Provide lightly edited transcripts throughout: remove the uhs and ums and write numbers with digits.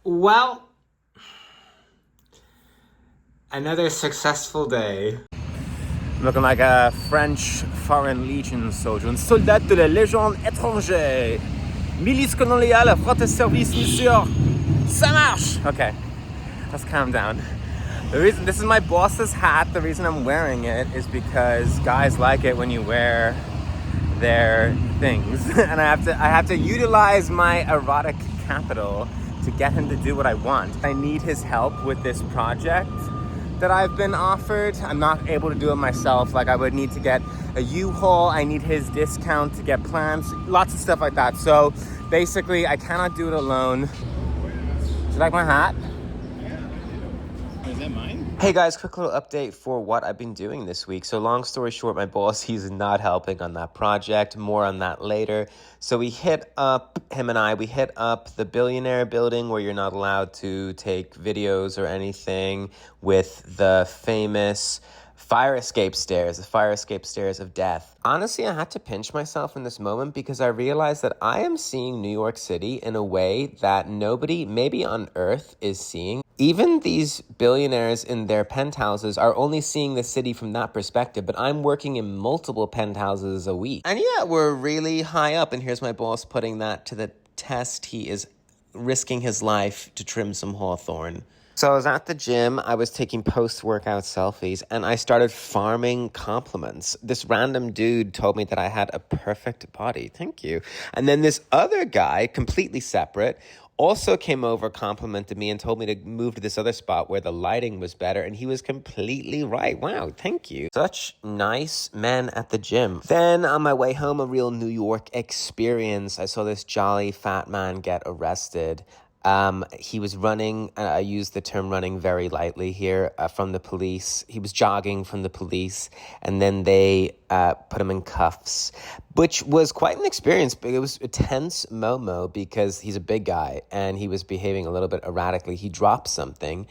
Well, another successful day. Looking like a French Foreign Legion soldier, un soldat de la Légion étrangère. Milice coloniale, frotte service, monsieur. Ça marche! Okay, let's calm down. This is my boss's hat. The reason I'm wearing it is because guys like it when you wear their things. And I have to utilize my erotic capital to get him to do what I want. I need his help with this project that I've been offered. I'm not able to do it myself. Like, I would need to get a U-Haul. I need his discount to get plans, lots of stuff like that. So basically, I cannot do it alone. Do you like my hat? Is that mine? Hey guys, quick little update for what I've been doing this week. So long story short, my boss, he's not helping on that project. More on that later. So we hit up the billionaire building where you're not allowed to take videos or anything, with the famous fire escape stairs, the fire escape stairs of death. Honestly, I had to pinch myself in this moment because I realized that I am seeing New York City in a way that nobody, maybe on Earth, is seeing. Even these billionaires in their penthouses are only seeing the city from that perspective, but I'm working in multiple penthouses a week. And yeah, we're really high up, and here's my boss putting that to the test. He is risking his life to trim some hawthorn. So I was at the gym, I was taking post-workout selfies, and I started farming compliments. This random dude told me that I had a perfect body. Thank you. And then this other guy, completely separate, also came over, complimented me, and told me to move to this other spot where the lighting was better, and he was completely right. Wow, thank you. Such nice men at the gym. Then on my way home, a real New York experience. I saw this jolly fat man get arrested. He was running, I use the term running very lightly here, from the police. He was jogging from the police, and then they put him in cuffs, which was quite an experience. But it was a tense Momo because he's a big guy and he was behaving a little bit erratically. He dropped something,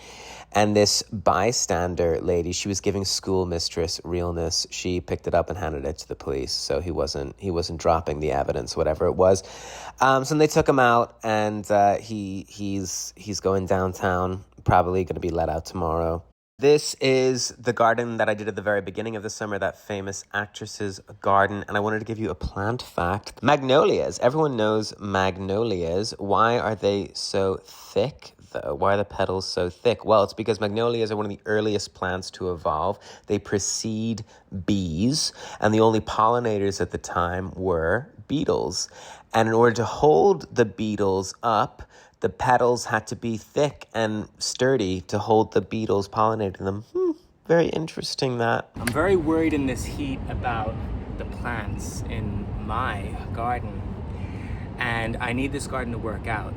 and this bystander lady, she was giving school mistress realness. She picked it up and handed it to the police. So he wasn't dropping the evidence, whatever it was. So then they took him out, and he's going downtown, probably going to be let out tomorrow. This is the garden that I did at the very beginning of the summer, that famous actress's garden. And I wanted to give you a plant fact. Magnolias. Everyone knows magnolias. Why are they so thick, though? Why are the petals so thick? Well, it's because magnolias are one of the earliest plants to evolve. They precede bees, and the only pollinators at the time were beetles. And in order to hold the beetles up, the petals had to be thick and sturdy to hold the beetles pollinating them. Very interesting that. I'm very worried in this heat about the plants in my garden. And I need this garden to work out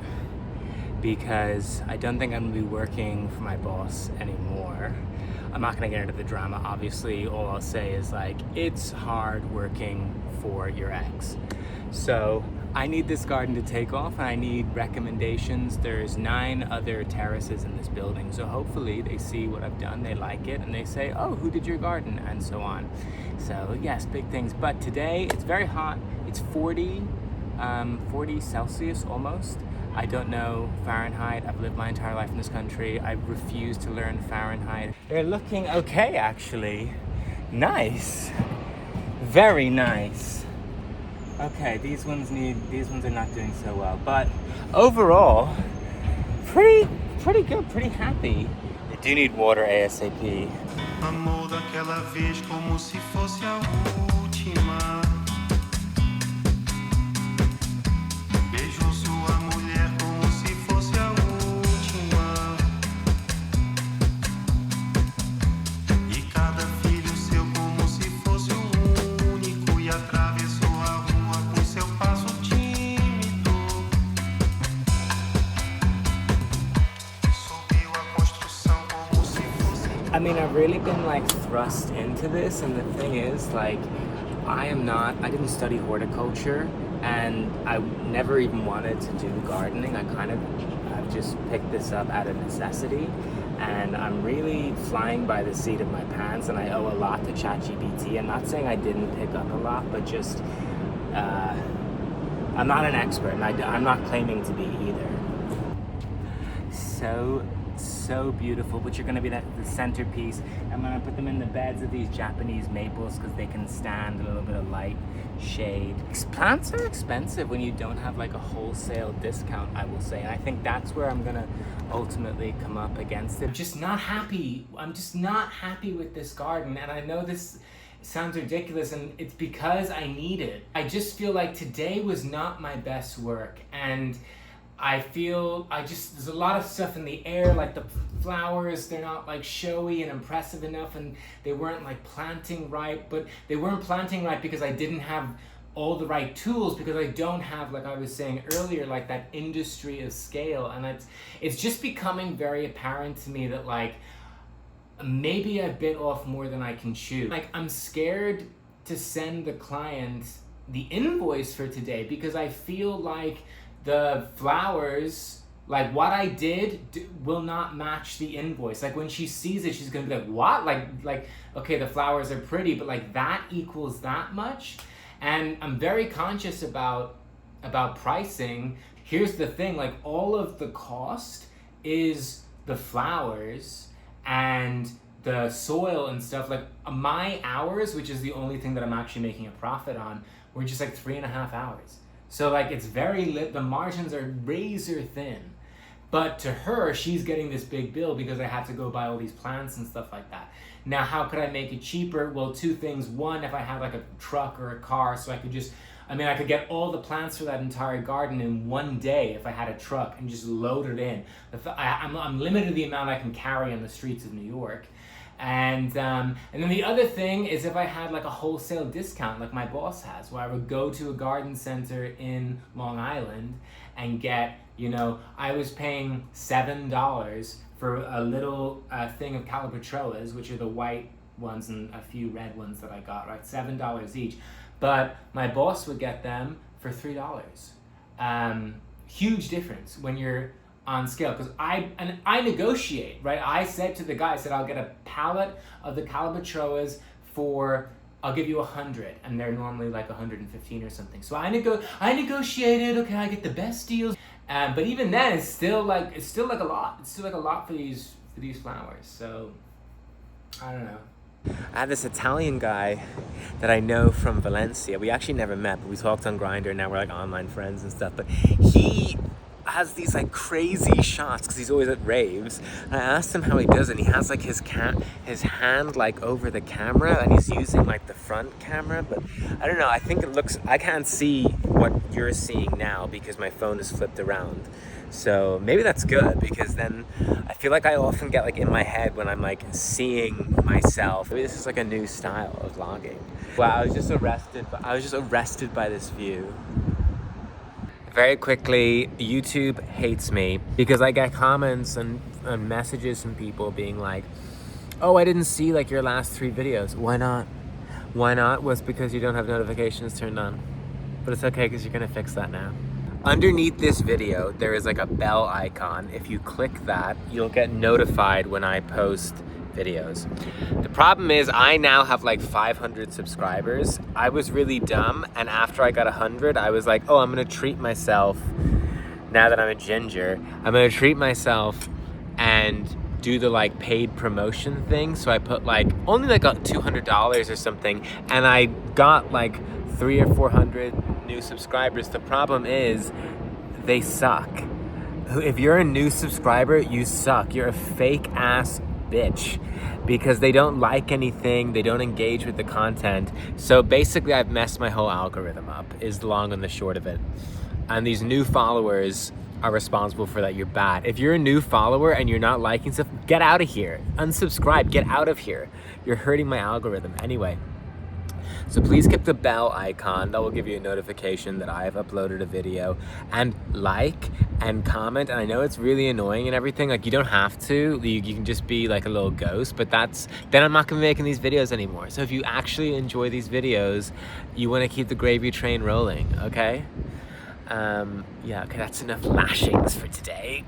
because I don't think I'm gonna be working for my boss anymore. I'm not gonna get into the drama, obviously. All I'll say is, like, it's hard working for your ex. So I need this garden to take off, and I need recommendations. There's 9 other terraces in this building, so hopefully they see what I've done, they like it, and they say, oh, who did your garden, and so on. So yes, big things. But today it's very hot. It's 40 Celsius almost. I don't know Fahrenheit. I've lived my entire life in this country. I refuse to learn Fahrenheit. They're looking okay, actually. Nice. Very nice. Okay, these ones are not doing so well, but overall, pretty good, pretty happy. They do need water ASAP. Amor daquela vez como se fosse a última. Beijou sua mulher como se fosse a última. E cada filho seu como se fosse o único. E atravessou a rua com seu passo tímido. Subiu a construção como se fosse. I mean, I've really been like thrust into this, and the thing is, like, I didn't study horticulture, and I never even wanted to do gardening. I've just picked this up out of necessity, and I'm really flying by the seat of my pants, and I owe a lot to ChatGPT. I'm not saying I didn't pick up a lot, but just, I'm not an expert, and I'm not claiming to be either. so beautiful, which are going to be the centerpiece. I'm going to put them in the beds of these Japanese maples because they can stand a little bit of light, shade. Plants are expensive when you don't have like a wholesale discount, I will say. And I think that's where I'm going to ultimately come up against it. I'm just not happy with this garden. And I know this sounds ridiculous, and it's because I need it. I just feel like today was not my best work, and I feel there's a lot of stuff in the air, like the flowers, they're not like showy and impressive enough, and they weren't like planting right, but they weren't planting right because I didn't have all the right tools, because I don't have, like I was saying earlier, like that industry of scale. And it's just becoming very apparent to me that like maybe I bit off more than I can chew. Like, I'm scared to send the client the invoice for today because I feel like the flowers, like what I did will not match the invoice. Like when she sees it, she's gonna be like, what? Like, okay, the flowers are pretty, but like that equals that much? And I'm very conscious about pricing. Here's the thing, like all of the cost is the flowers and the soil and stuff. Like my hours, which is the only thing that I'm actually making a profit on, were just like 3.5 hours. So like it's very the margins are razor thin. But to her, she's getting this big bill because I had to go buy all these plants and stuff like that. Now, how could I make it cheaper? Well, two things. One, if I had like a truck or a car, so I could I could get all the plants for that entire garden in one day if I had a truck and just load it in. I'm limited to the amount I can carry on the streets of New York. And then the other thing is if I had like a wholesale discount like my boss has, where I would go to a garden center in Long Island and get, I was paying $7 for a little thing of Calabatroas, which are the white ones and a few red ones that I got, right? $7 each. But my boss would get them for $3. Huge difference when you're on scale, because I negotiate, right? I said to the guy, I said, I'll get a pallet of the Calabatroas for, I'll give you 100, and they're normally like 115 or something. So I negotiated, okay, I get the best deals. But even then, it's still like a lot. It's still like a lot for these flowers. So I don't know. I have this Italian guy that I know from Valencia. We actually never met, but we talked on Grindr. Now we're like online friends and stuff. But he has these like crazy shots because he's always at raves. And I asked him how he does it. And he has like his hand like over the camera, and he's using like the front camera. But I don't know. I think I can't see what you're seeing now because my phone is flipped around. So maybe that's good, because then I feel like I often get like in my head when I'm like seeing myself. Maybe this is like a new style of vlogging. Wow, I was just arrested by this view. Very quickly, YouTube hates me because I get comments and messages from people being like, oh, I didn't see like your last 3 videos. Why not? Why not? Was because you don't have notifications turned on. But it's okay because you're gonna fix that now. Underneath this video, there is like a bell icon. If you click that, you'll get notified when I post videos. The problem is I now have like 500 subscribers. I was really dumb, and after I got 100, I was like, oh, I'm gonna treat myself. Now that I'm a ginger, I'm gonna treat myself and do the like paid promotion thing. So I put like only like $200 or something, and I got like 300 or 400 new subscribers. The problem is they suck. If you're a new subscriber, you suck. You're a fake ass bitch, because they don't like anything, they don't engage with the content. So basically I've messed my whole algorithm up, is the long and the short of it. And these new followers are responsible for that. You're bad. If you're a new follower and you're not liking stuff, get out of here. Unsubscribe, get out of here. You're hurting my algorithm anyway. So please click the bell icon. That will give you a notification that I've uploaded a video, and like and comment. And I know it's really annoying and everything, like you don't have to, you can just be like a little ghost, but then I'm not gonna be making these videos anymore. So if you actually enjoy these videos, you want to keep the gravy train rolling, okay? Yeah, okay, that's enough lashings for today.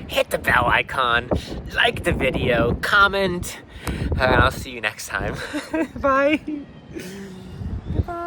Hit the bell icon, like the video, comment, and I'll see you next time. Bye. Goodbye.